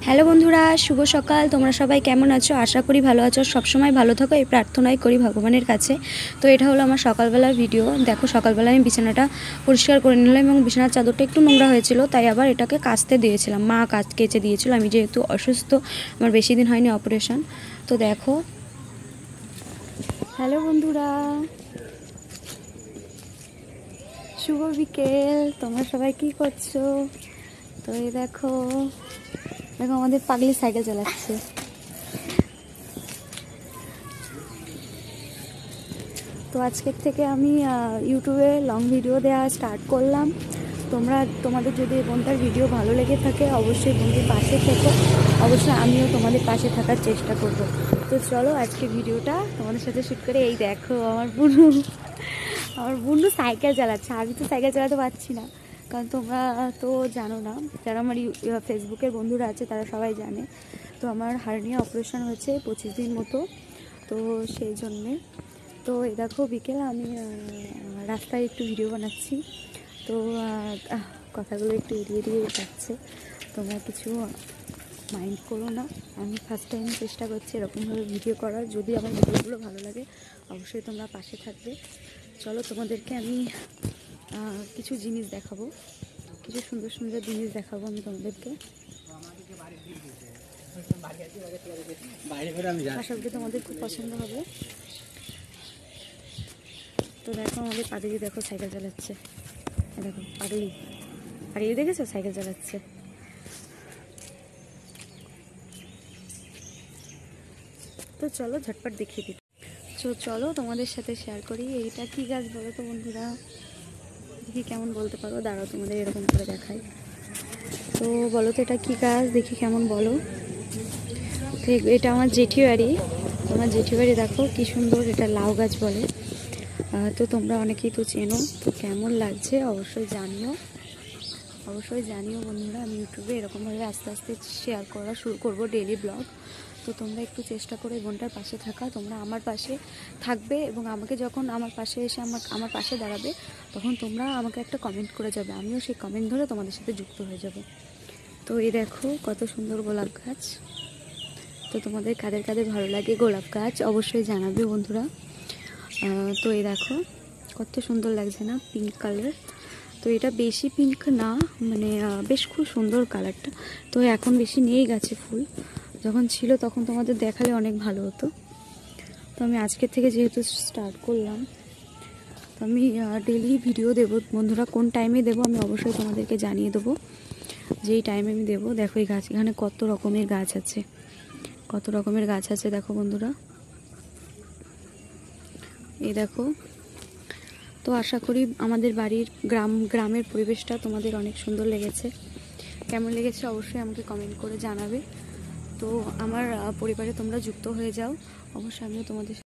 Hello বন্ধুরা, শুভ সকাল। তোমরা সবাই কেমন আছো? আশা করি ভালো আছো, সবসময় ভালো থাকো এই প্রার্থনাই করি ভগবানের কাছে। তো এটা হলো আমার সকালবেলার ভিডিও। দেখো, সকালবেলা আমি বিছানাটা পরিষ্কার করে নিলাম এবং বিছানার চাদরটা একটু নোংরা হয়েছিল, তাই আবার এটাকে কাচতে দিয়েছিলাম। মা কেচে দিয়েছিল, আমি যেহেতু অসুস্থ, আমার বেশি দিন হয়নি অপারেশন। তো দেখো, হ্যালো বন্ধুরা, শুভ বিকেল। তোমরা সবাই কি করছো? তো এই দেখো আমাদের পাগলি সাইকেল চালাচ্ছে। তো আজকের থেকে আমি ইউটিউবে লং ভিডিও দেওয়া স্টার্ট করলাম। তোমাদের যদি বোনটার ভিডিও ভালো লেগে থাকে, অবশ্যই বোনটির পাশে থেকো। অবশ্যই আমিও তোমাদের পাশে থাকার চেষ্টা করব। তো চলো আজকে ভিডিওটা তোমাদের সাথে শ্যুট করে। এই দেখো আমার বুনু সাইকেল চালাচ্ছে। আমি তো সাইকেল চালাতে পারছি না, কারণ তোমরা তো জানো না, যারা আমার ফেসবুকের বন্ধুরা আছে তারা সবাই জানে। তো আমার হার্নিয়া অপারেশন হয়েছে 25 দিন মতো, তো সেই জন্যে। তো এই দেখো বিকেল আমি রাস্তায় একটু ভিডিও বানাচ্ছি। তো কথাগুলো একটু এড়িয়ে যাচ্ছে, তোমরা কিছু মাইন্ড করো না। আমি ফার্স্ট টাইম চেষ্টা করছি এরকমভাবে ভিডিও করার। যদি আমার ভিডিওগুলো ভালো লাগে অবশ্যই তোমরা পাশে থাকবে। চলো তোমাদেরকে আমি কিছু জিনিস দেখাবো, কিছু সুন্দর সুন্দর জিনিস দেখাবো আমি তোমাদেরকে। আশা করি তোমাদের খুব পছন্দ হবে। তো দেখো আমাদের পাগলি, দেখো সাইকেল চালাচ্ছে। দেখো পাগলি দেখেছো সাইকেল চালাচ্ছে। তো চলো ঝটপট দেখিয়ে দিই। তো চলো তোমাদের সাথে শেয়ার করি। এইটা কি গাছ বলো তো বন্ধুরা, দেখি কেমন বলতে পারো। দাঁড়াও তোমাদের এরকম করে দেখাই। তো বলো তো এটা কি গাছ, দেখি কেমন বলো। এটা আমার জেঠি বাড়ি। তোমার জেঠি বাড়ি দেখো কি সুন্দর, এটা লাউ গাছ বলে। তো তোমরা অনেকেই তো চেনো। তো কেমন লাগছে অবশ্যই জানিও বন্ধুরা। আমি ইউটিউবে এরকমভাবে আস্তে আস্তে শেয়ার করা শুরু করব, ডেইলি ব্লগ। তো তোমরা একটু চেষ্টা করে বোনটার পাশে থাকা। তোমরা আমার পাশে থাকবে এবং আমাকে যখন আমার পাশে এসে আমার পাশে দাঁড়াবে, তখন তোমরা আমাকে একটা কমেন্ট করে যাবে, আমিও সেই কমেন্ট ধরে তোমাদের সাথে যুক্ত হয়ে যাব। তো এই দেখো কত সুন্দর গোলাপ গাছ। তো তোমাদের কাদের কাদের ভালো লাগে গোলাপ গাছ অবশ্যই জানাবে বন্ধুরা। তো এই দেখো কত সুন্দর লাগছে না, পিঙ্ক কালার। তো এটা বেশি পিঙ্ক না, মানে বেশ খুব সুন্দর কালারটা। তো এখন বেশি নেই গাছে ফুল, যখন ছিল তখন তোমাদের দেখালে অনেক ভালো হতো। তো আমি আজকের থেকে যেহেতু স্টার্ট করলাম, তো আমি ডেলি ভিডিও দেবো বন্ধুরা। কোন টাইমে দেবো আমি অবশ্যই তোমাদেরকে জানিয়ে দেবো, যেই টাইমে আমি দেবো। দেখো এই গাছ, এখানে কত রকমের গাছ আছে, দেখো বন্ধুরা, এই দেখো। তো আশা করি আমাদের বাড়ির গ্রামের পরিবেশটা তোমাদের অনেক সুন্দর লেগেছে। কেমন লেগেছে অবশ্যই আমাকে কমেন্ট করে জানাবে। তো আমার পরিবারে তোমরা যুক্ত হয়ে যাও, অবশ্যই আমিও তোমাদের